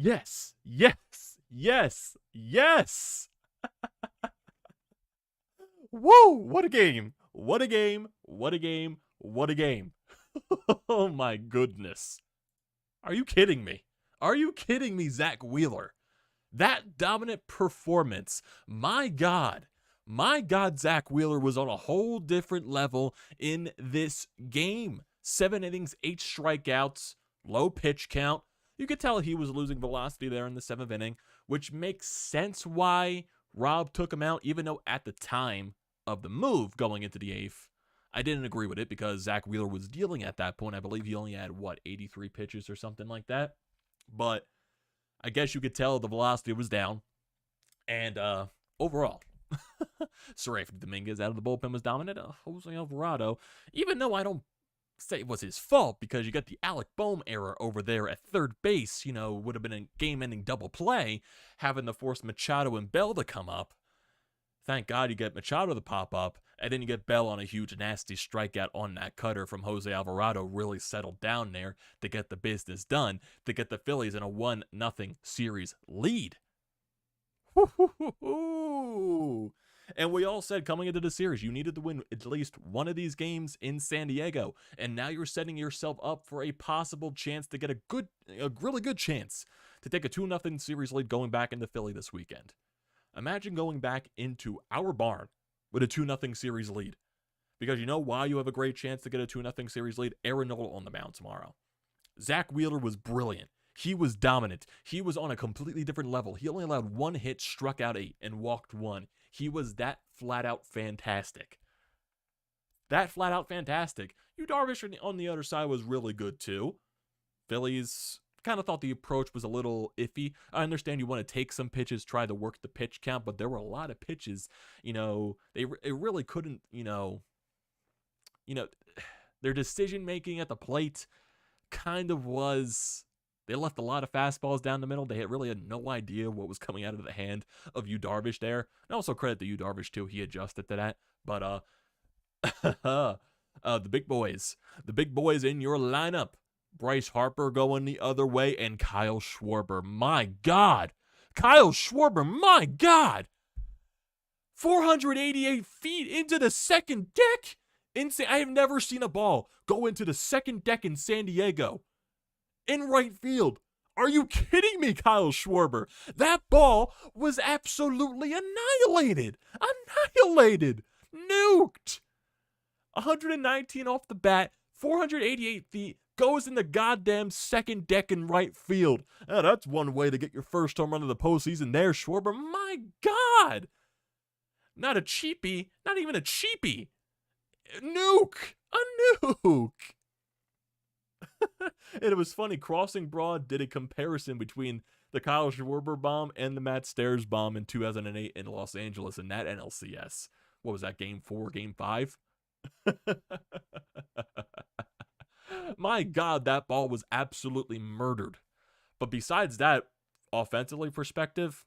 Yes, yes, yes, yes. Woo! What a game! What a game! What a game! What a game! Oh my goodness. Are you kidding me? Are you kidding me, Zack Wheeler? That dominant performance. My God. My God, Zack Wheeler was on a whole different level in this game. 7 innings, 8 strikeouts, low pitch count. You could tell he was losing velocity there in the 7th inning, which makes sense why Rob took him out, even though at the time of the move going into the 8th, I didn't agree with it because Zack Wheeler was dealing at that point. I believe he only had, 83 pitches or something like that. But I guess you could tell the velocity was down. And overall, Seraph Dominguez out of the bullpen was dominant. Jose Alvarado, even though I don't say it was his fault because you got the Alec Boehm error over there at third base, would have been a game-ending double play, having to force Machado and Bell to come up. Thank God you get Machado to pop up, and then you get Bell on a huge nasty strikeout on that cutter from Jose Alvarado, really settled down there to get the business done, to get the Phillies in a 1-0 series lead. And we all said coming into the series, you needed to win at least one of these games in San Diego, and now you're setting yourself up for a possible chance to get a really good chance to take a 2-0 series lead going back into Philly this weekend. Imagine going back into our barn with a 2-0 series lead. Because you know why you have a great chance to get a 2-0 series lead? Aaron Nola on the mound tomorrow. Zack Wheeler was brilliant. He was dominant. He was on a completely different level. He only allowed 1 hit, struck out 8, and walked 1. He was that flat out fantastic. That flat out fantastic. Yu Darvish on the other side was really good too. Phillies kind of thought the approach was a little iffy. I understand you want to take some pitches, try to work the pitch count, but there were a lot of pitches, it really couldn't, their decision making at the plate kind of was, they left a lot of fastballs down the middle. They really had no idea what was coming out of the hand of Yu Darvish there. And also credit to Yu Darvish too. He adjusted to that. But the big boys in your lineup. Bryce Harper going the other way, and Kyle Schwarber. My God. Kyle Schwarber, my God. 488 feet into the second deck. Insane. I have never seen a ball go into the second deck in San Diego. In right field. Are you kidding me, Kyle Schwarber? That ball was absolutely annihilated. Annihilated. Nuked. 119 off the bat. 488 feet. Goes in the goddamn second deck in right field. That's one way to get your first home run of the postseason there, Schwarber. My God. Not a cheapie. Not even a cheapie. Nuke. A nuke. And it was funny. Crossing Broad did a comparison between the Kyle Schwarber bomb and the Matt Stairs bomb in 2008 in Los Angeles in that NLCS. What was that, game 4, game 5? My God, that ball was absolutely murdered. But besides that, offensively perspective,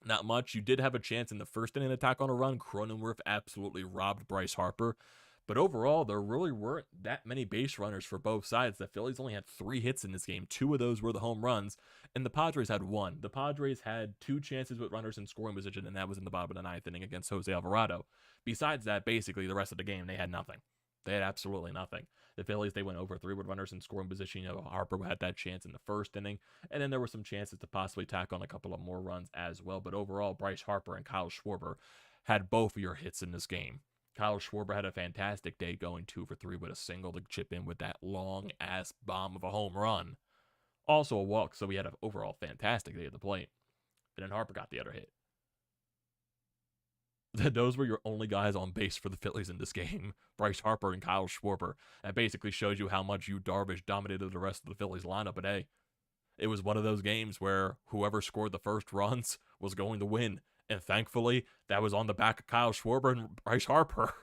not much. You did have a chance in the first inning attack on a run. Cronenworth absolutely robbed Bryce Harper. But overall, there really weren't that many base runners for both sides. The Phillies only had 3 hits in this game. 2 of those were the home runs, and the Padres had 1. The Padres had 2 chances with runners in scoring position, and that was in the bottom of the 9th inning against Jose Alvarado. Besides that, basically, the rest of the game, they had nothing. They had absolutely nothing. The Phillies, they went over 3 with runners in scoring position. Harper had that chance in the first inning, and then there were some chances to possibly tack on a couple of more runs as well. But overall, Bryce Harper and Kyle Schwarber had both of your hits in this game. Kyle Schwarber had a fantastic day going 2 for 3 with a single to chip in with that long-ass bomb of a home run. Also a walk, so he had an overall fantastic day at the plate. And then Harper got the other hit. Those were your only guys on base for the Phillies in this game. Bryce Harper and Kyle Schwarber. That basically shows you how much Yu Darvish dominated the rest of the Phillies lineup today. It was one of those games where whoever scored the first runs was going to win. And thankfully, that was on the back of Kyle Schwarber and Bryce Harper.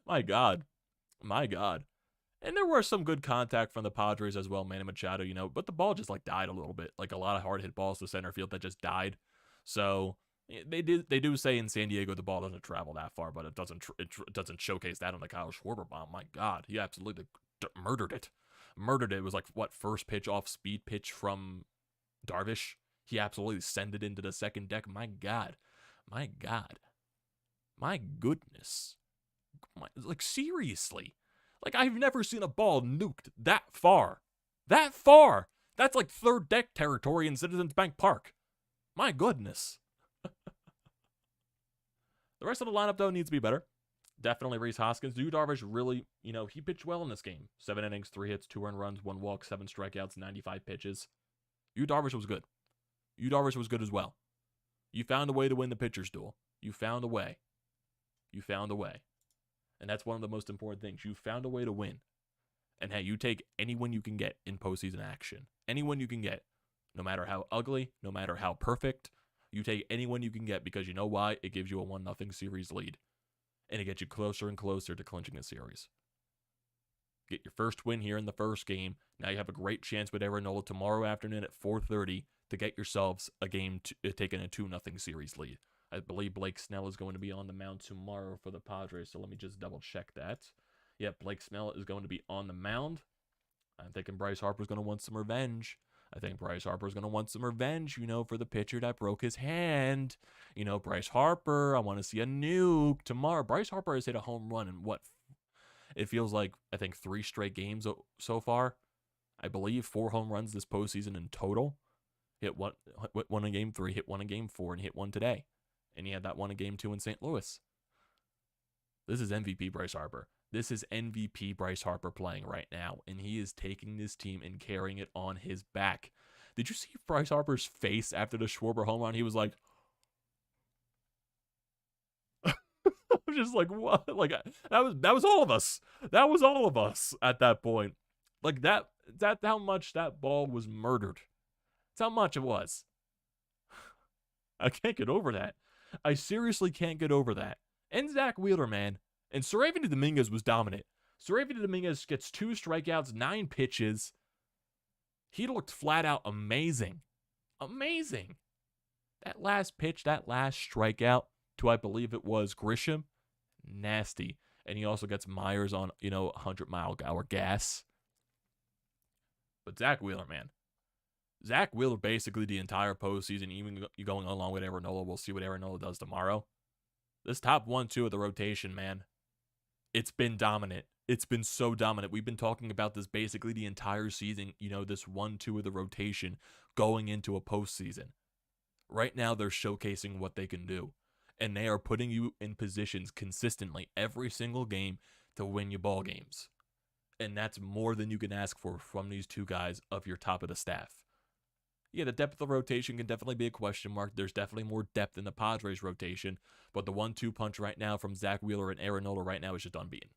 My God. My God. And there was some good contact from the Padres as well, Manny Machado, but the ball just died a little bit. A lot of hard hit balls to center field that just died. So they do say in San Diego the ball doesn't travel that far, but it doesn't showcase that on the Kyle Schwarber bomb. My God, he absolutely murdered it. murdered it. It was like, what, first pitch off speed pitch from Darvish? He absolutely sent it into the second deck. My God. My God. My goodness. Like, seriously. Like, I've never seen a ball nuked that far. That far. That's like third deck territory in Citizens Bank Park. My goodness. The rest of the lineup, though, needs to be better. Definitely Rhys, Hoskins. Darvish really, he pitched well in this game. 7 innings, 3 hits, 2 earned runs, 1 walk, 7 strikeouts, 95 pitches. Darvish was good. Darvish was good as well. You found a way to win the pitcher's duel. You found a way. You found a way. And that's one of the most important things. You found a way to win. And hey, you take anyone you can get in postseason action. Anyone you can get. No matter how ugly, no matter how perfect. You take anyone you can get because you know why? It gives you a 1-0 series lead. And it gets you closer and closer to clinching the series. Get your first win here in the first game. Now you have a great chance with Nola tomorrow afternoon at 4:30 to get yourselves a game taking a 2-0 series lead. I believe Blake Snell is going to be on the mound tomorrow for the Padres, so let me just double check that. Yeah, Blake Snell is going to be on the mound. I'm thinking Bryce Harper is going to want some revenge. I think Bryce Harper is going to want some revenge, for the pitcher that broke his hand. Bryce Harper, I want to see a nuke tomorrow. Bryce Harper has hit a home run in what? It feels like, I think, 3 straight games so far. I believe 4 home runs this postseason in total. Hit one in game 3, hit one in game 4, and hit one today. And he had that one in game 2 in St. Louis. This is MVP Bryce Harper. This is MVP Bryce Harper playing right now, and he is taking this team and carrying it on his back. Did you see Bryce Harper's face after the Schwarber home run? He was like, I'm just like, what? Like, that was all of us. That was all of us at that point. Like, that's how much that ball was murdered. That's how much it was. I can't get over that. I seriously can't get over that. And Zack Wheeler, man. And Seravini Dominguez was dominant. Seravini Dominguez gets 2 strikeouts, 9 pitches. He looked flat out amazing. Amazing. That last pitch, that last strikeout to, I believe it was Grisham, nasty. And he also gets Myers on, 100-mile-an-hour gas. But Zack Wheeler, man. Zack Wheeler basically the entire postseason, even going along with Aaron Nola. We'll see what Aaron Nola does tomorrow. This top 1-2 of the rotation, man. It's been dominant. It's been so dominant. We've been talking about this basically the entire season, this 1-2 of the rotation going into a postseason. Right now, they're showcasing what they can do. And they are putting you in positions consistently every single game to win your ball games. And that's more than you can ask for from these 2 guys of your top of the staff. Yeah, the depth of the rotation can definitely be a question mark. There's definitely more depth in the Padres rotation. But the 1-2 punch right now from Zack Wheeler and Aaron Nola right now is just unbeaten.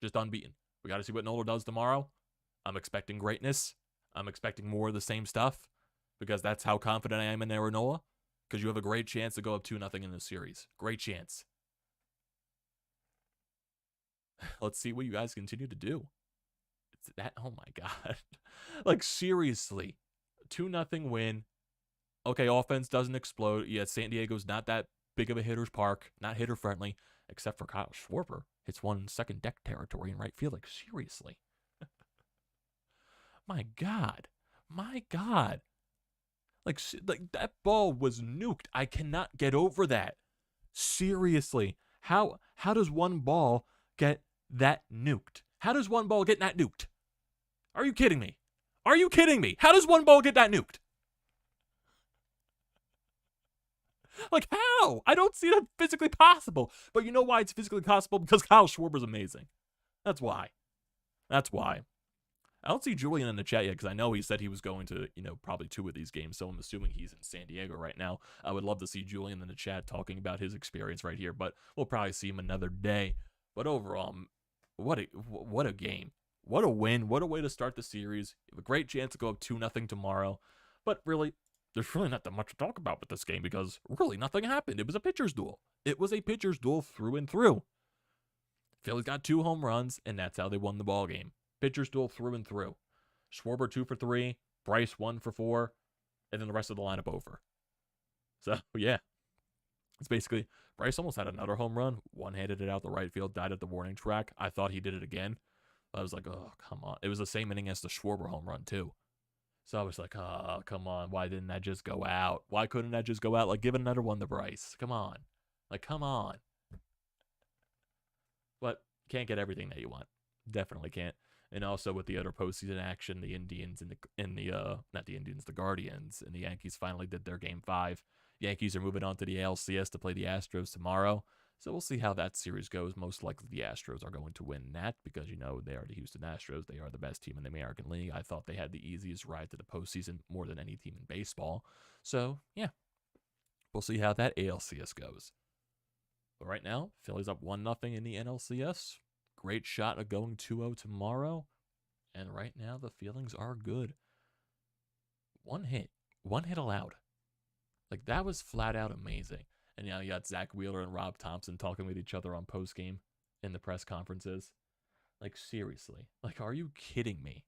Just unbeaten. We got to see what Nola does tomorrow. I'm expecting greatness. I'm expecting more of the same stuff. Because that's how confident I am in Aaron Nola. Because you have a great chance to go up 2-0 in this series. Great chance. Let's see what you guys continue to do. It's that, oh my God. Like, seriously. 2-0 win. Okay, offense doesn't explode. Yeah, San Diego's not that big of a hitter's park. Not hitter friendly. Except for Kyle Schwarber. Hits one second deck territory in right field. Like, seriously. My God. My God. Like that ball was nuked. I cannot get over that. Seriously. How does one ball get that nuked? How does one ball get that nuked? Are you kidding me? Are you kidding me? How does one ball get that nuked? Like, how? I don't see that physically possible. But you know why it's physically possible? Because Kyle Schwarber's amazing. That's why. That's why. I don't see Julian in the chat yet because I know he said he was going to, probably 2 of these games. So I'm assuming he's in San Diego right now. I would love to see Julian in the chat talking about his experience right here. But we'll probably see him another day. But overall, what a game. What a win. What a way to start the series. You have a great chance to go up 2-0 tomorrow. But really, there's really not that much to talk about with this game because really nothing happened. It was a pitcher's duel. It was a pitcher's duel through and through. Phillies got 2 home runs, and that's how they won the ball game. Pitcher's duel through and through. Schwarber 2 for 3, Bryce 1 for 4, and then the rest of the lineup over. So, yeah. It's basically, Bryce almost had another home run. One-handed it out the right field, died at the warning track. I thought he did it again. I was like, oh, come on. It was the same inning as the Schwarber home run, too. So I was like, oh, come on. Why didn't that just go out? Why couldn't that just go out? Like, give another one to Bryce. Come on. Like, come on. But can't get everything that you want. Definitely can't. And also with the other postseason action, the Indians and not the Indians, the Guardians and the Yankees finally did their game 5. Yankees are moving on to the ALCS to play the Astros tomorrow. So we'll see how that series goes. Most likely the Astros are going to win that because, you know, they are the Houston Astros. They are the best team in the American League. I thought they had the easiest ride to the postseason more than any team in baseball. So, yeah, we'll see how that ALCS goes. But right now, Phillies up 1-0 in the NLCS. Great shot of going 2-0 tomorrow. And right now, the feelings are good. One hit allowed. Like, that was flat out amazing. And now you got Zack Wheeler and Rob Thompson talking with each other on postgame in the press conferences. Like, seriously. Like, are you kidding me?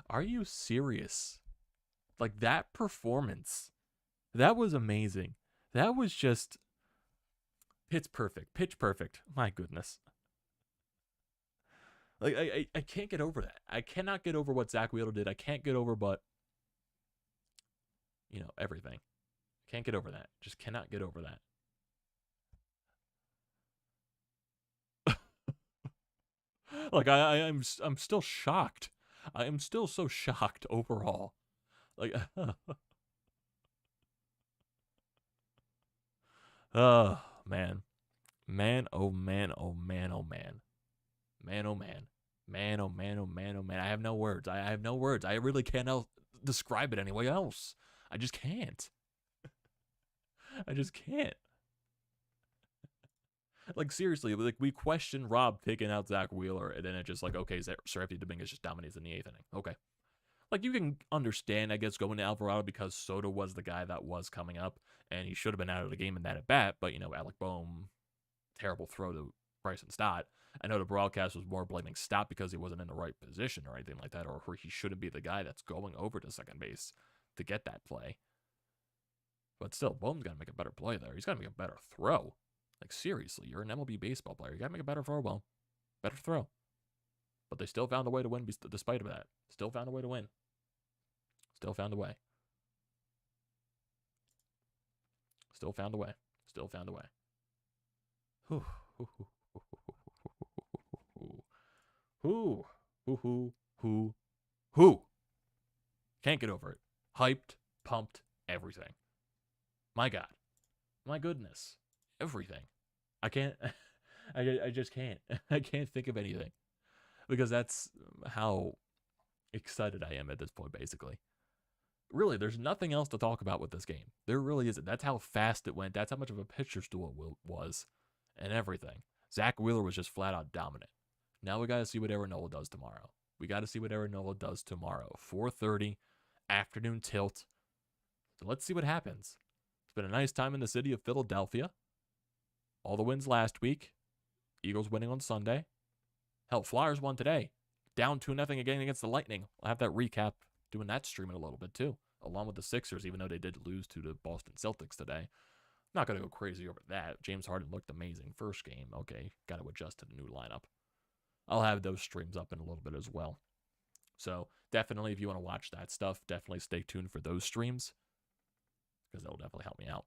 Are you serious? Like, that performance, that was amazing. That was just pitch perfect. Pitch perfect. My goodness. Like, I can't get over that. I cannot get over what Zack Wheeler did. I can't get over, but, you know, everything. Can't get over that. Just cannot get over that. Like, I'm still shocked. I am still so shocked overall. Like, oh, man. Man, oh, man, oh, man, oh, man. Man, oh, man. Man, oh, man, oh, man, oh, man. I have no words. I have no words. I really can't describe it any way else. I just can't. I just can't. Like, seriously, like, we questioned Rob taking out Zack Wheeler, and then it's just like, okay, Serapy Dominguez just dominates in the 8th inning. Okay. Like, you can understand, I guess, going to Alvarado because Soto was the guy that was coming up, and he should have been out of the game in that at-bat, but, you know, Alec Boehm, terrible throw to Bryce and Stott. I know the broadcast was more blaming Stott because he wasn't in the right position or anything like that, or he shouldn't be the guy that's going over to second base to get that play. But still, Boehm's got to make a better play there. He's got to make a better throw. Like, seriously, you're an MLB baseball player. You got to make a better throw, Boehm. Better throw. But they still found a way to win despite of that. Still found a way to win. Still found a way. Still found a way. Still found a way. Who? Can't get over it. Hyped, pumped, everything. My God. My goodness. Everything. I can't. I just can't. I can't think of anything. Because that's how excited I am at this point, basically. Really, there's nothing else to talk about with this game. There really isn't. That's how fast it went. That's how much of a pitcher's duel it was. And everything. Zack Wheeler was just flat out dominant. Now we got to see what Nola does tomorrow. We got to see what Nola does tomorrow. 4:30, afternoon tilt. So let's see what happens. It's been a nice time in the city of Philadelphia. All the wins last week. Eagles winning on Sunday. Hell, Flyers won today. Down 2-0 again against the Lightning. I'll have that recap, doing that stream in a little bit too. Along with the Sixers, even though they did lose to the Boston Celtics today. Not going to go crazy over that. James Harden looked amazing first game. Okay, got to adjust to the new lineup. I'll have those streams up in a little bit as well. So definitely, if you want to watch that stuff, definitely stay tuned for those streams. Because that'll definitely help me out.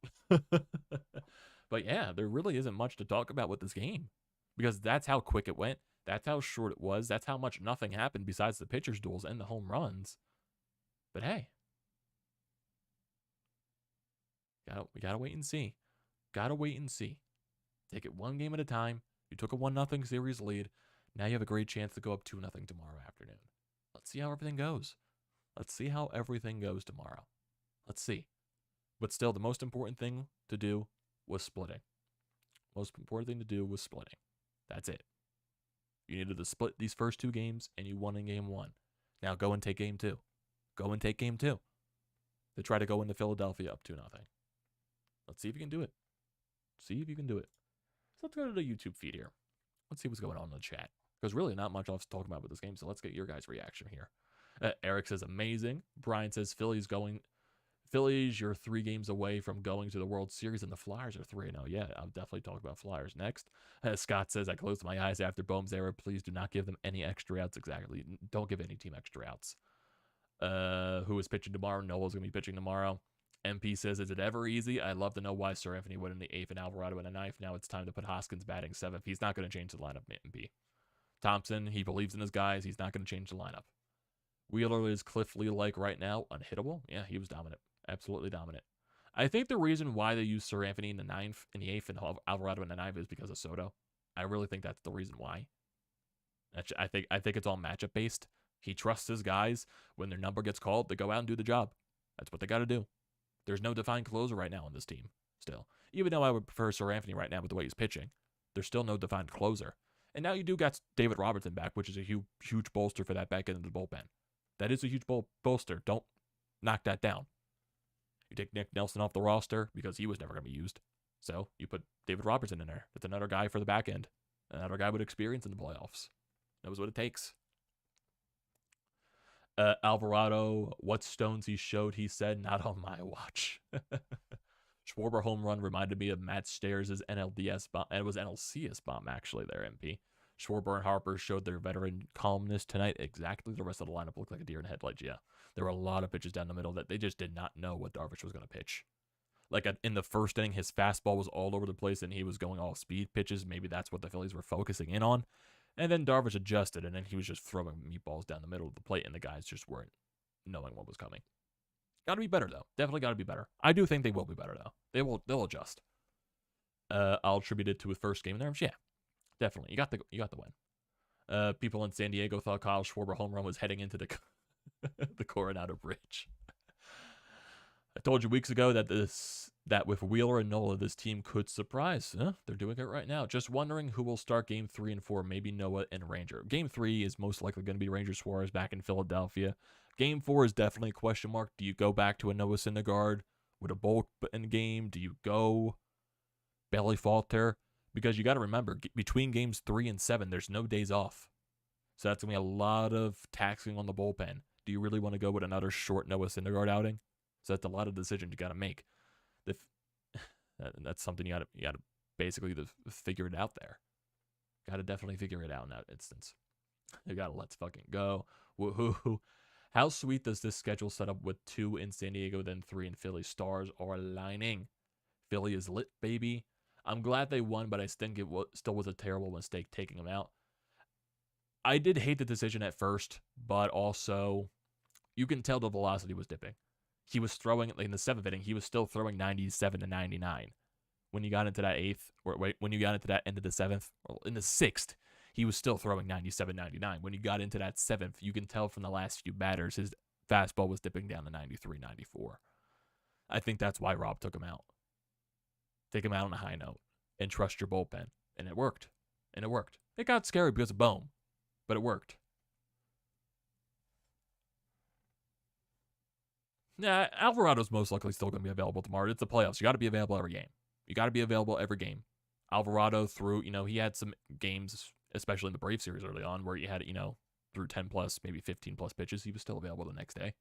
But yeah, there really isn't much to talk about with this game. Because that's how quick it went. That's how short it was. That's how much nothing happened besides the pitcher's duels and the home runs. But hey. We gotta wait and see. Gotta wait and see. Take it one game at a time. You took a 1-0 series lead. Now you have a great chance to go up 2-0 tomorrow afternoon. Let's see how everything goes. Let's see how everything goes tomorrow. Let's see. But still, the most important thing to do was splitting. Most important thing to do was splitting. That's it. You needed to split these first 2 games, and you won in game 1. Now go and take game 2. Go and take game 2. To try to go into Philadelphia up 2-0. Let's see if you can do it. See if you can do it. So let's go to the YouTube feed here. Let's see what's going on in the chat. Because really not much else to talk about with this game, so let's get your guys' reaction here. Eric says amazing. Brian says Phillies Phillies, you're 3 games away from going to the World Series, and the Flyers are 3-0. Yeah, I'll definitely talk about Flyers next. Scott says, I closed my eyes after Bohm's error. Please do not give them any extra outs. Exactly. Don't give any team extra outs. Who is pitching tomorrow? Nola's going to be pitching tomorrow. MP says, is it ever easy? I'd love to know why Sir Anthony went in the 8th and Alvarado in the 9th. Now it's time to put Hoskins batting 7th. He's not going to change the lineup, MP. Thompson, he believes in his guys. He's not going to change the lineup. Wheeler is Cliff Lee-like right now. Unhittable? Yeah, he was dominant. Absolutely dominant. I think the reason why they use Sir Anthony in the 9th, in the 8th, and Alvarado in the 9th is because of Soto. I really think that's the reason why. I think it's all matchup based. He trusts his guys. When their number gets called, they go out and do the job. That's what they got to do. There's no defined closer right now on this team. Still, even though I would prefer Sir Anthony right now with the way he's pitching, there's still no defined closer. And now you do got David Robertson back, which is a huge bolster for that back end of the bullpen. That is a huge bolster. Don't knock that down. You take Nick Nelson off the roster because he was never going to be used. So you put David Robertson in there. That's another guy for the back end. Another guy with experience in the playoffs. Knows what it takes. Alvarado, what stones he showed, he said, not on my watch. Schwarber home run reminded me of Matt Stairs' NLDS bomb. It was NLCS bomb, actually, there, MP. Schwarber and Harper showed their veteran calmness tonight. Exactly. The rest of the lineup looked like a deer in headlights. Yeah. There were a lot of pitches down the middle that they just did not know what Darvish was going to pitch. Like in the first inning, his fastball was all over the place and he was going all speed pitches. Maybe that's what the Phillies were focusing in on. And then Darvish adjusted, and then he was just throwing meatballs down the middle of the plate, and the guys just weren't knowing what was coming. Got to be better, though. Definitely got to be better. I do think they will be better, though. They'll adjust. I'll attribute it to his first game in there. Yeah, definitely. You got the win. People in San Diego thought Kyle Schwarber home run was heading into the the Coronado Bridge. I told you weeks ago that with Wheeler and Nola, this team could surprise. They're doing it right now. Just wondering who will start game 3 and 4. Maybe Noah and Ranger. Game 3 is most likely going to be Ranger Suarez back in Philadelphia. Game 4 is definitely a question mark. Do you go back to a Noah Syndergaard with a bullpen game? Do you go Bailey Falter? Because you got to remember, between games 3 and 7, there's no days off. So that's going to be a lot of taxing on the bullpen. Do you really want to go with another short Noah Syndergaard outing? So that's a lot of decisions you got to make. That's something you got to basically figure it out there. Got to definitely figure it out in that instance. You got to let's fucking go. Woohoo. How sweet does this schedule set up with 2 in San Diego, then 3 in Philly? Stars are aligning. Philly is lit, baby. I'm glad they won, but I think it still was a terrible mistake taking them out. I did hate the decision at first, but also you can tell the velocity was dipping. He was throwing, in the 7th inning, he was still throwing 97 to 99. When you got into that 8th, when you got into that end of the 7th, or in the 6th, he was still throwing 97, 99. When you got into that 7th, you can tell from the last few batters, his fastball was dipping down to 93, 94. I think that's why Rob took him out. Take him out on a high note and trust your bullpen. And it worked. It got scary because of Bohm, but it worked. Yeah, Alvarado's most likely still going to be available tomorrow. It's the playoffs. You got to be available every game. Alvarado threw, he had some games, especially in the Brave series early on, where he had, through 10 plus, maybe 15 plus pitches. He was still available the next day.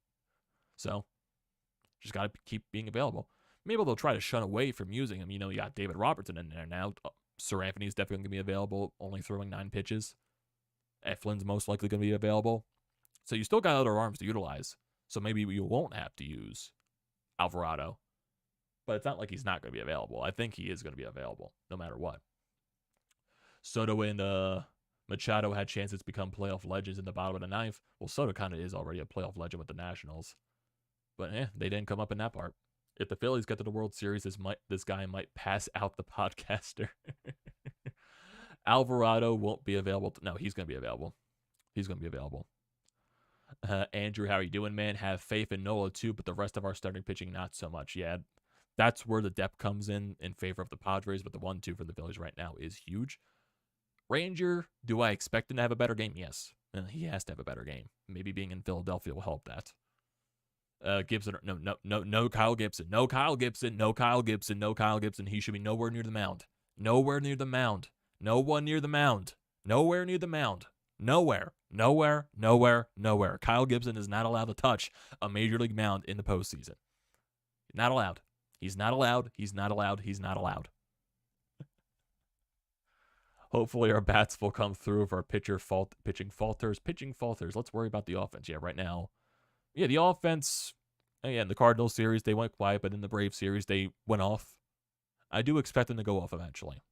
So, just got to keep being available. Maybe they'll try to shun away from using him. You got David Robertson in there now. Sir Anthony's definitely going to be available, only throwing 9 pitches. Eflin's most likely going to be available. So you still got other arms to utilize. So maybe you won't have to use Alvarado. But it's not like he's not going to be available. I think he is going to be available, no matter what. Soto and Machado had chances to become playoff legends in the bottom of the 9th. Well, Soto kind of is already a playoff legend with the Nationals. But they didn't come up in that part. If the Phillies get to the World Series, this guy might pass out the podcaster. Alvarado won't be available. No, he's going to be available. Andrew, how are you doing, man? Have faith in Nola too, but the rest of our starting pitching, not so much. Yeah, that's where the depth comes in favor of the Padres, but the 1-2 for the Phillies right now is huge. Ranger, do I expect him to have a better game? Yes. He has to have a better game. Maybe being in Philadelphia will help that. Gibson, no Kyle Gibson. No Kyle Gibson. No Kyle Gibson. No Kyle Gibson. He should be nowhere near the mound. Nowhere near the mound. No one near the mound. Nowhere near the mound. Nowhere. Kyle Gibson is not allowed to touch a major league mound in the postseason. Not allowed. He's not allowed. He's not allowed. He's not allowed. Hopefully our bats will come through if our pitching falters. Let's worry about the offense. Yeah, right now. Yeah, the offense. Yeah, in the Cardinals series, they went quiet, but in the Braves series, they went off. I do expect them to go off eventually.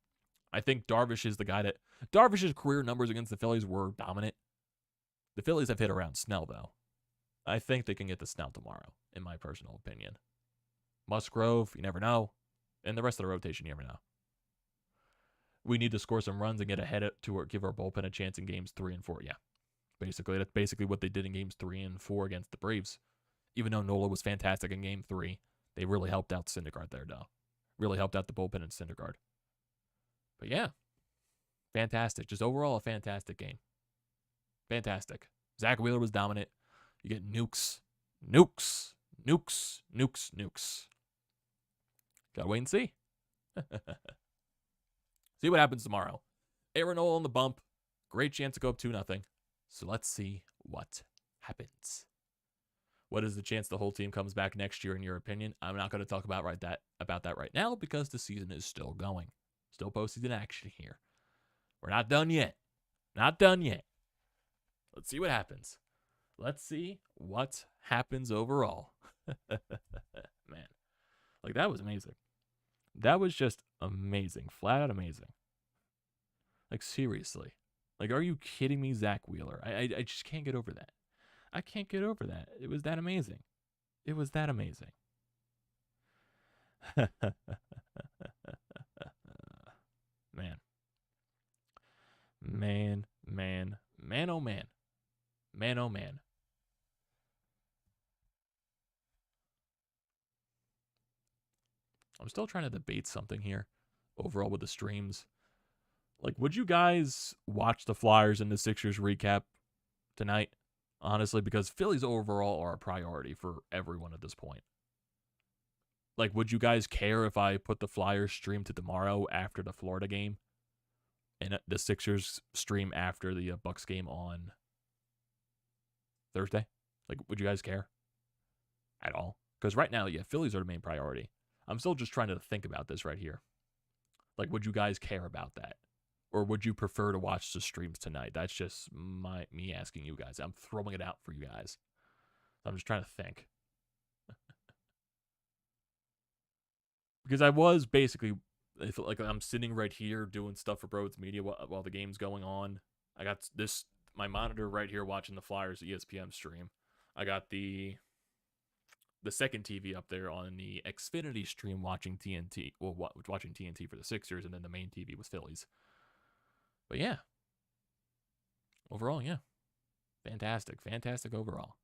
I think Darvish is the guy that... Darvish's career numbers against the Phillies were dominant. The Phillies have hit around Snell, though. I think they can get to Snell tomorrow, in my personal opinion. Musgrove, you never know. And the rest of the rotation, you never know. We need to score some runs and get ahead to give our bullpen a chance in games 3 and 4. Yeah. Basically, that's basically what they did in games 3 and 4 against the Braves. Even though Nola was fantastic in game 3, they really helped out Syndergaard there, though. Really helped out the bullpen and Syndergaard. But yeah, fantastic. Just overall a fantastic game. Fantastic. Zack Wheeler was dominant. You get nukes. Gotta wait and see. See what happens tomorrow. Aaron Nola on the bump. Great chance to go up 2-0. So let's see what happens. What is the chance the whole team comes back next year, in your opinion? I'm not going to talk about that right now because the season is still going. Still postseason action here. We're not done yet. Not done yet. Let's see what happens. Let's see what happens overall. Man. Like, that was amazing. That was just amazing. Flat out amazing. Like, seriously. Like, are you kidding me, Zack Wheeler? I just can't get over that. I can't get over that. It was that amazing. It was that amazing. Man. Man, oh man. Man, oh man. I'm still trying to debate something here overall with the streams. Like, would you guys watch the Flyers and the Sixers recap tonight? Honestly, because Phillies overall are a priority for everyone at this point. Like, would you guys care if I put the Flyers stream to tomorrow after the Florida game and the Sixers stream after the Bucks game on Thursday? Like, would you guys care at all? Because right now, yeah, Phillies are the main priority. I'm still just trying to think about this right here. Like, would you guys care about that? Or would you prefer to watch the streams tonight? That's just me asking you guys. I'm throwing it out for you guys. I'm just trying to think. Because I was basically, like, I'm sitting right here doing stuff for BrodesMedia while the game's going on. I got my monitor right here watching the Flyers ESPN stream. I got the second TV up there on the Xfinity stream watching TNT. Well, watching TNT for the Sixers, and then the main TV was Phillies. But yeah. Overall, yeah. Fantastic. Fantastic overall.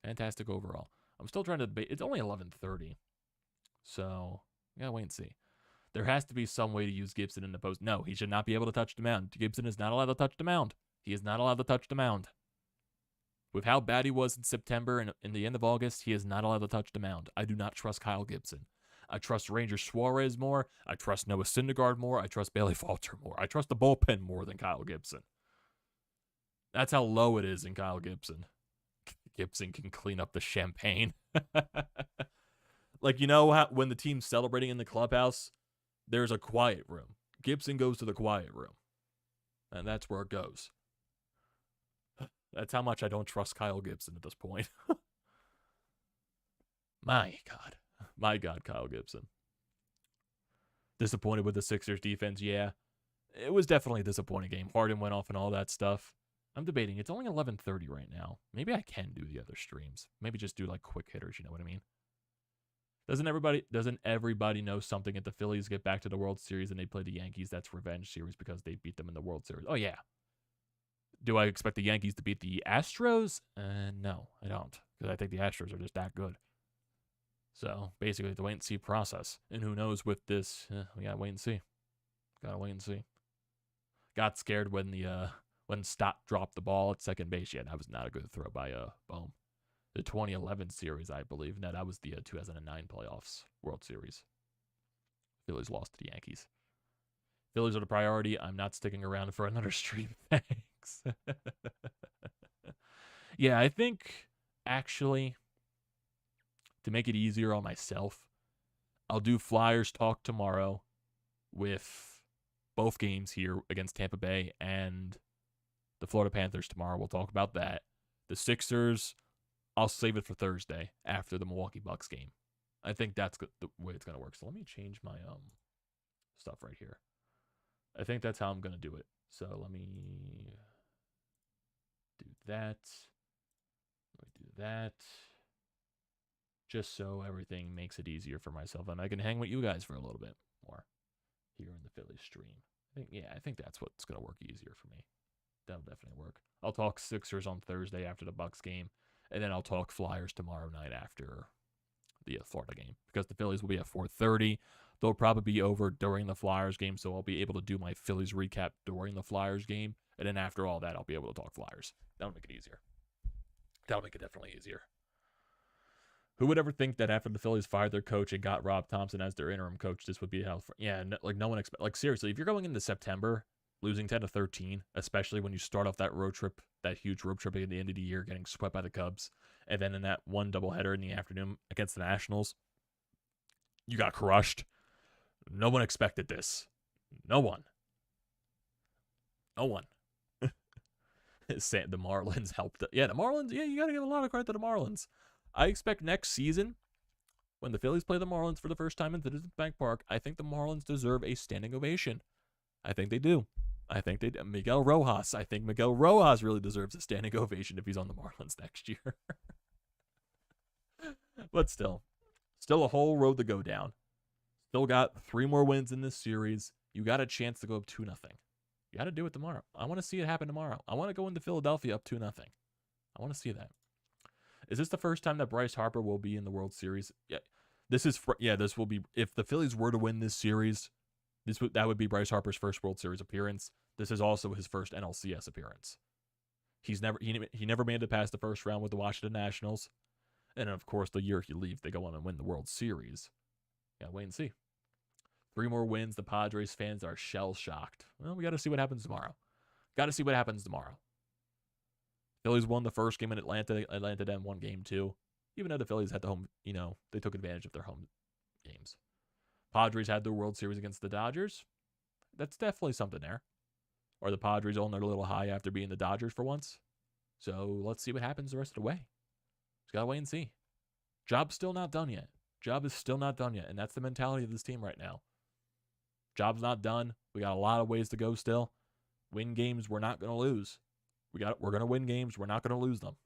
Fantastic overall. I'm still trying to debate. It's only 11:30. So, gotta wait and see. There has to be some way to use Gibson in the post. No, he should not be able to touch the mound. Gibson is not allowed to touch the mound. He is not allowed to touch the mound. With how bad he was in September and in the end of August, he is not allowed to touch the mound. I do not trust Kyle Gibson. I trust Ranger Suarez more. I trust Noah Syndergaard more. I trust Bailey Falter more. I trust the bullpen more than Kyle Gibson. That's how low it is in Kyle Gibson. Gibson can clean up the champagne. Like, you know how when the team's celebrating in the clubhouse, there's a quiet room. Gibson goes to the quiet room. And that's where it goes. That's how much I don't trust Kyle Gibson at this point. My God, Kyle Gibson. Disappointed with the Sixers defense, yeah. It was definitely a disappointing game. Harden went off and all that stuff. I'm debating. It's only 11:30 right now. Maybe I can do the other streams. Maybe just do like quick hitters, you know what I mean? Doesn't everybody know something if the Phillies get back to the World Series and they play the Yankees? That's revenge series because they beat them in the World Series. Oh, yeah. Do I expect the Yankees to beat the Astros? No, I don't. Because I think the Astros are just that good. So, basically, the wait-and-see process. And who knows with this, we gotta wait and see. Gotta wait and see. Got scared when Stott dropped the ball at second base. Yeah, that was not a good throw by Bohm. The 2011 series, I believe. No, that was the 2009 playoffs World Series. Phillies lost to the Yankees. Phillies are the priority. I'm not sticking around for another stream. Thanks. Yeah, I think, actually, to make it easier on myself, I'll do Flyers talk tomorrow with both games here against Tampa Bay and the Florida Panthers tomorrow. We'll talk about that. The Sixers, I'll save it for Thursday after the Milwaukee Bucks game. I think that's the way it's going to work. So let me change my stuff right here. I think that's how I'm going to do it. So let me do that. Let me do that. Just so everything makes it easier for myself. And I can hang with you guys for a little bit more here in the Phillies stream. I think that's what's going to work easier for me. That'll definitely work. I'll talk Sixers on Thursday after the Bucks game. And then I'll talk Flyers tomorrow night after the Florida game. Because the Phillies will be at 4:30. They'll probably be over during the Flyers game. So I'll be able to do my Phillies recap during the Flyers game. And then after all that, I'll be able to talk Flyers. That'll make it easier. That'll make it definitely easier. Who would ever think that after the Phillies fired their coach and got Rob Thompson as their interim coach, this would be hell? No one expect. Like, seriously, if you're going into September losing 10-13, especially when you start off that road trip, that huge road trip at the end of the year, getting swept by the Cubs, and then in that one doubleheader in the afternoon against the Nationals, you got crushed. No one expected this. No one. The Marlins helped. Yeah, the Marlins. Yeah, you got to give a lot of credit to the Marlins. I expect next season, when the Phillies play the Marlins for the first time in Citizens Bank Park, I think the Marlins deserve a standing ovation. I think they do. I think they do. Miguel Rojas really deserves a standing ovation if he's on the Marlins next year. But still a whole road to go down. Still got 3 more wins in this series. You got a chance to go up 2-0. You got to do it tomorrow. I want to see it happen tomorrow. I want to go into Philadelphia up 2-0. I want to see that. Is this the first time that Bryce Harper will be in the World Series? Yeah, this will be, if the Phillies were to win this series, that would be Bryce Harper's first World Series appearance. This is also his first NLCS appearance. He never made it past the first round with the Washington Nationals. And of course, the year he leaves, they go on and win the World Series. Gotta wait and see. 3 more wins. The Padres fans are shell-shocked. Well, we got to see what happens tomorrow. Phillies won the first game in Atlanta. Atlanta then won game 2. Even though the Phillies had the home, they took advantage of their home games. Padres had their World Series against the Dodgers. That's definitely something there. Or the Padres on their little high after being the Dodgers for once. So let's see what happens the rest of the way. Just gotta wait and see. Job's still not done yet. And that's the mentality of this team right now. Job's not done. We got a lot of ways to go still. Win games we're not gonna lose. We're gonna win games. We're not gonna lose them.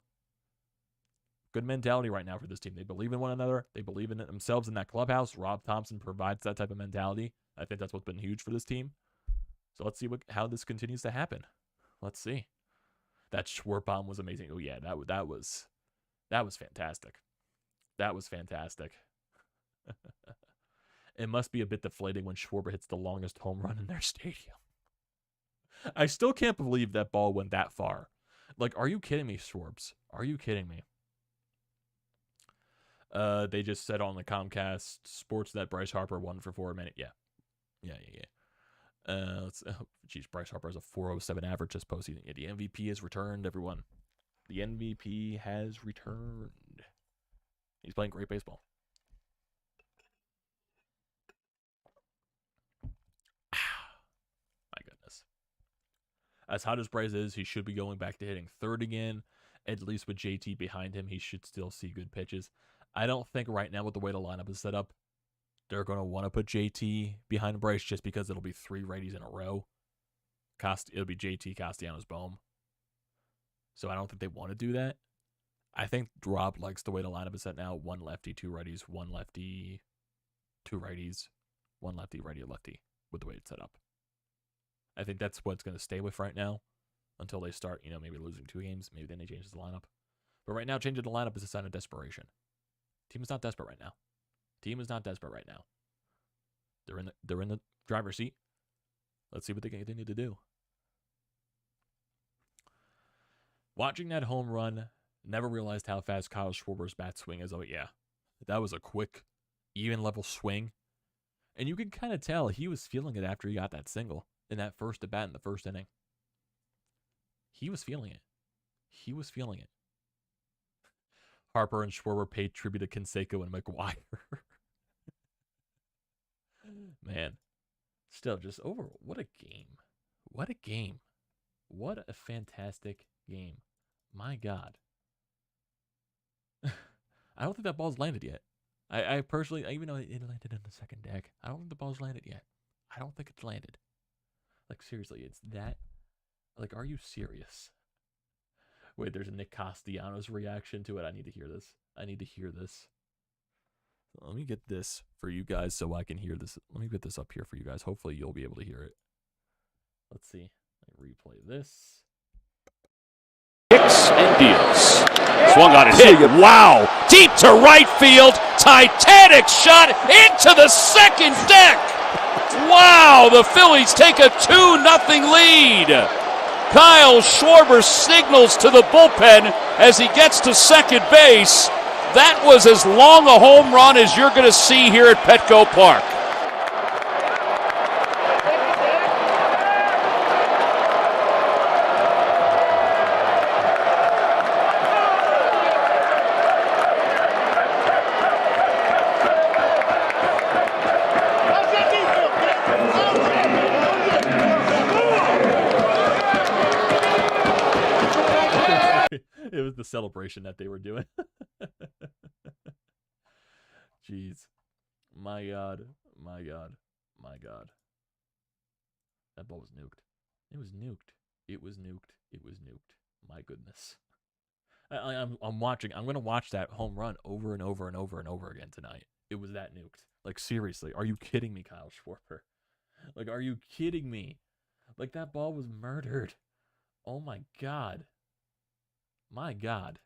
Good mentality right now for this team. They believe in one another. They believe in it themselves in that clubhouse. Rob Thompson provides that type of mentality. I think that's what's been huge for this team. So let's see how this continues to happen. Let's see. That Schwarber bomb was amazing. Oh yeah, that was fantastic. That was fantastic. It must be a bit deflating when Schwarber hits the longest home run in their stadium. I still can't believe that ball went that far. Like, are you kidding me, Schwarbs? Are you kidding me? They just said on the Comcast Sports that Bryce Harper won for 4 minutes. Yeah. Bryce Harper has a 407 average this postseason. Yeah, the MVP has returned, everyone. The MVP has returned. He's playing great baseball. My goodness. As hot as Bryce is, he should be going back to hitting third again. At least with JT behind him, he should still see good pitches. I don't think right now with the way the lineup is set up, they're going to want to put JT behind Bryce just because it'll be 3 righties in a row. It'll be JT, Castellanos, Bohm. So I don't think they want to do that. I think Rob likes the way the lineup is set now. 1 lefty, 2 righties, 1 lefty, 2 righties, 1 lefty, righty, lefty, with the way it's set up. I think that's what it's going to stay with right now until they start, maybe losing 2 games. Maybe then they change the lineup. But right now, changing the lineup is a sign of desperation. Team is not desperate right now. They're in the driver's seat. Let's see what they continue to do. Watching that home run, never realized how fast Kyle Schwarber's bat swing is. Oh yeah, that was a quick, even level swing, and you can kind of tell he was feeling it after he got that single in that first at bat in the first inning. He was feeling it. Harper and Schwarber paid tribute to Canseco and McGuire. Man, still just over. What a game. What a game. What a fantastic game. My God. I don't think that ball's landed yet. I personally, even though it landed in the second deck, I don't think the ball's landed yet. I don't think it's landed. Like, seriously, it's that. Like, are you serious? Wait, there's a Nick Castellanos reaction to it. I need to hear this. I need to hear this. Let me get this for you guys so I can hear this. Let me get this up here for you guys. Hopefully, you'll be able to hear it. Let's see. Let me replay this. Kicks and deals. Swung on and hit. Wow. Deep to right field. Titanic shot into the second deck. Wow. The Phillies take a 2-0 lead. Kyle Schwarber signals to the bullpen as he gets to second base. That was as long a home run as you're going to see here at Petco Park. It was the celebration that they were doing. Jeez. My God. My God. My God. That ball was nuked. It was nuked. It was nuked. It was nuked. My goodness. I'm watching. I'm going to watch that home run over and over and over and over again tonight. It was that nuked. Like, seriously. Are you kidding me, Kyle Schwarber? Like, are you kidding me? Like, that ball was murdered. Oh, my God. My God.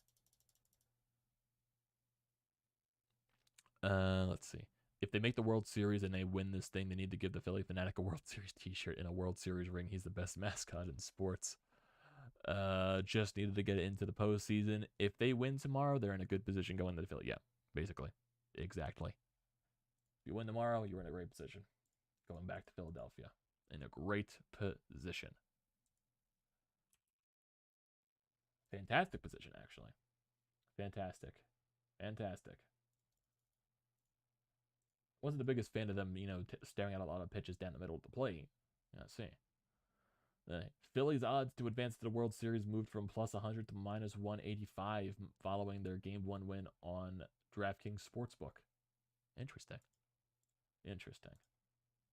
Let's see. If they make the World Series and they win this thing, they need to give the Philly Fanatic a World Series t-shirt and a World Series ring. He's the best mascot in sports. Just needed to get into the postseason. If they win tomorrow, they're in a good position going to the Philly. Yeah, basically. Exactly. If you win tomorrow, you're in a great position. Going back to Philadelphia. In a great position. Fantastic position, actually. Fantastic. Fantastic. Wasn't the biggest fan of them, staring at a lot of pitches down the middle of the plate. Let's see. The Phillies' odds to advance to the World Series moved from plus 100 to minus 185 following their Game 1 win on DraftKings Sportsbook. Interesting. Interesting.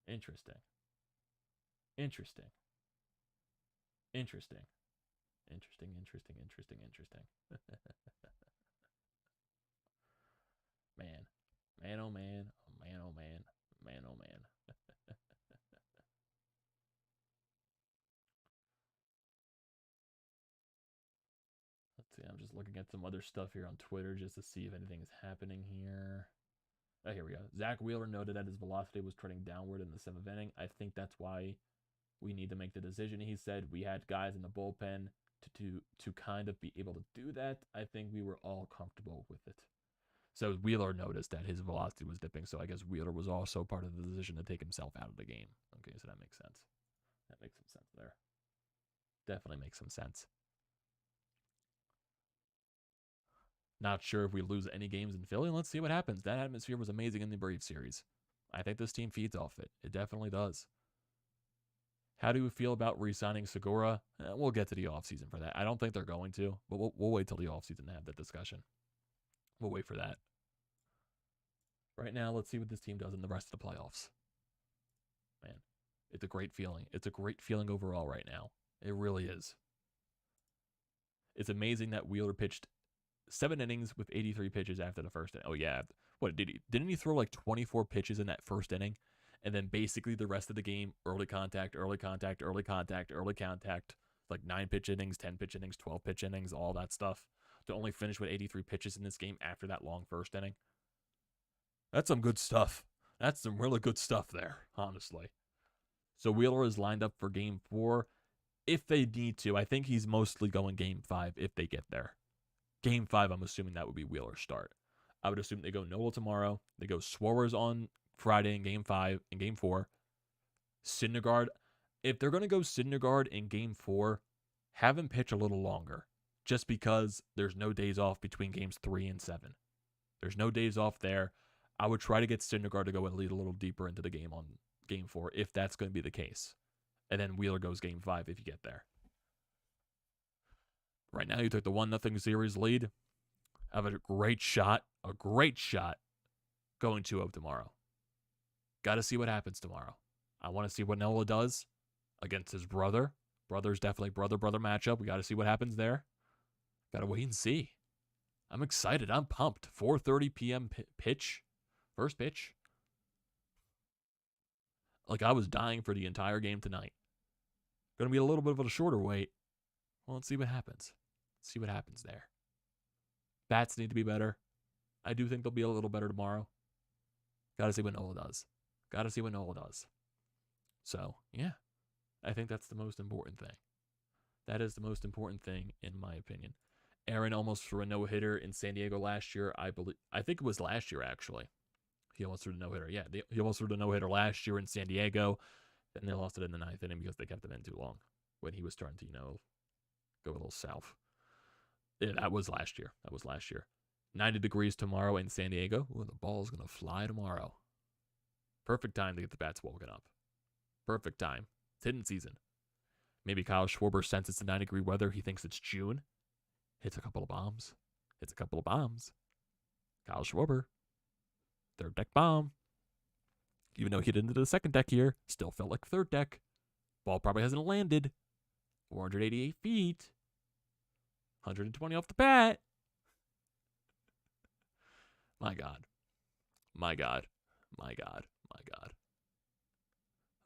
Interesting. Interesting. Interesting. Interesting, interesting, interesting, interesting. Man. Man, oh man. Oh man, oh man. Man, oh man. Let's see, I'm just looking at some other stuff here on Twitter just to see if anything is happening here. Oh, here we go. Zack Wheeler noted that his velocity was trending downward in the 7th inning. I think that's why we need to make the decision. He said we had guys in the bullpen to kind of be able to do that. I think we were all comfortable with it. So Wheeler noticed that his velocity was dipping, so I guess Wheeler was also part of the decision to take himself out of the game. Okay, so that makes sense. That makes some sense there. Definitely makes some sense. Not sure if we lose any games in Philly. Let's see what happens. That atmosphere was amazing in the Braves series. I think this team feeds off it. It definitely does. How do you feel about re-signing Segura? We'll get to the offseason for that. I don't think they're going to, but we'll wait till the offseason to have that discussion. We'll wait for that. Right now, let's see what this team does in the rest of the playoffs. Man, it's a great feeling. It's a great feeling overall right now. It really is. It's amazing that Wheeler pitched 7 innings with 83 pitches after the first inning. Oh, yeah. What, didn't he throw like 24 pitches in that first inning? And then basically the rest of the game, early contact, early contact, early contact, early contact, like 9-pitch innings, 10-pitch innings, 12-pitch innings, all that stuff, to only finish with 83 pitches in this game after that long first inning. That's some good stuff. That's some really good stuff there, honestly. So Wheeler is lined up for Game 4 if they need to. I think he's mostly going Game 5 if they get there. Game 5, I'm assuming that would be Wheeler's start. I would assume they go Nola tomorrow. They go Schwarber's on Friday in Game 5 and Game 4. Syndergaard. If they're going to go Syndergaard in Game 4, have him pitch a little longer. just because there's no days off between games 3 and 7. There's no days off there. I would try to get Syndergaard to go and lead a little deeper into the game on game 4 if that's going to be the case. And then Wheeler goes game 5 if you get there. Right now, you took the 1-0 series lead. Have a great shot going 2-0 tomorrow. Got to see what happens tomorrow. I want to see what Nola does against his brother. Brother's definitely brother-brother matchup. We got to see what happens there. Got to wait and see. I'm excited. I'm pumped. 4:30 p.m. pitch. First pitch. Like, I was dying for the entire game tonight. Going to be a little bit of a shorter wait. Well, let's see what happens. See what happens there. Bats need to be better. I do think they'll be a little better tomorrow. Got to see what Nola does. Got to see what Nola does. So, yeah. I think that's the most important thing. That is the most important thing, in my opinion. Aaron almost threw a no-hitter in San Diego last year. I think it was last year, actually. He almost threw the no-hitter. Yeah, he almost threw the no-hitter last year in San Diego. And they lost it in the 9th inning because they kept him in too long when he was starting to, go a little south. Yeah, that was last year. 90 degrees tomorrow in San Diego. Ooh, the ball's going to fly tomorrow. Perfect time to get the bats woken up. Perfect time. It's hitting season. Maybe Kyle Schwarber senses the 9-degree weather. He thinks it's June. Hits a couple of bombs. Kyle Schwarber. Third deck bomb. Even though he hit into the second deck here, still felt like third deck. Ball probably hasn't landed. 488 feet. 120 off the bat. My God.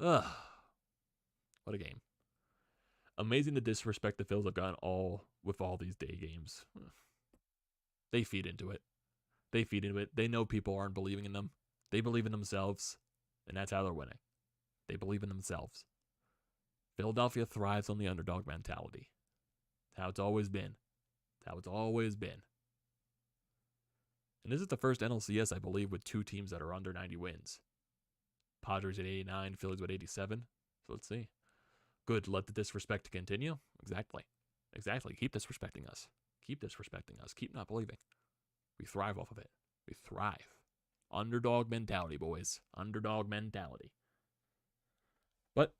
Ugh. What a game. Amazing the disrespect the Phillies have gotten with all these day games. They feed into it. They know people aren't believing in them. They believe in themselves, and that's how they're winning. They believe in themselves. Philadelphia thrives on the underdog mentality. It's how it's always been. And this is the first NLCS, I believe, with 2 teams that are under 90 wins. Padres at 89, Phillies with 87. So let's see. Good. Let the disrespect continue. Exactly. Keep disrespecting us. Keep not believing. We thrive off of it. We thrive. Underdog mentality, boys. Underdog mentality. But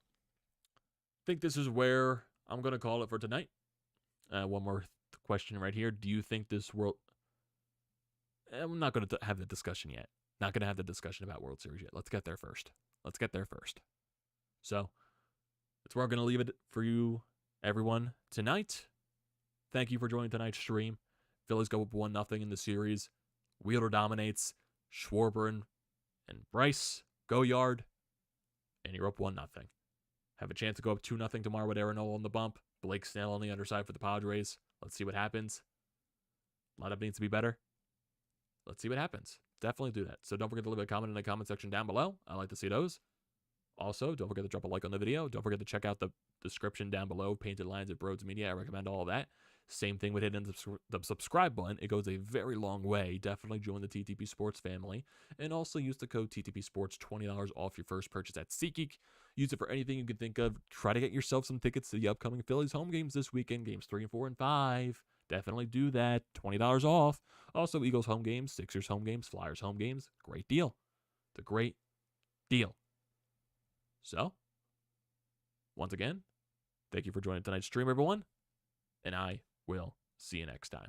I think this is where I'm going to call it for tonight. One more question right here. Do you think this world... I'm not going to have the discussion yet. Not going to have the discussion about World Series yet. Let's get there first. So, that's where I'm going to leave it for you, everyone, tonight. Thank you for joining tonight's stream. Phillies go up 1-0 in the series. Wheeler dominates. Schwarber and Bryce go yard. And you're up 1-0. Have a chance to go up 2-0 tomorrow with Aaron Nola on the bump. Blake Snell on the underside for the Padres. Let's see what happens. Lineup needs to be better. Let's see what happens. Definitely do that. So don't forget to leave a comment in the comment section down below. I like to see those. Also, don't forget to drop a like on the video. Don't forget to check out the description down below. Painted Lines at BrodesMedia. I recommend all of that. Same thing with hitting the subscribe button. It goes a very long way. Definitely join the TTP Sports family. And also use the code TTP Sports, $20 off your first purchase at SeatGeek. Use it for anything you can think of. Try to get yourself some tickets to the upcoming Phillies home games this weekend. Games 3 and 4 and 5. Definitely do that. $20 off. Also, Eagles home games, Sixers home games, Flyers home games. Great deal. It's a great deal. So, once again, thank you for joining tonight's stream, everyone. And I will see you next time.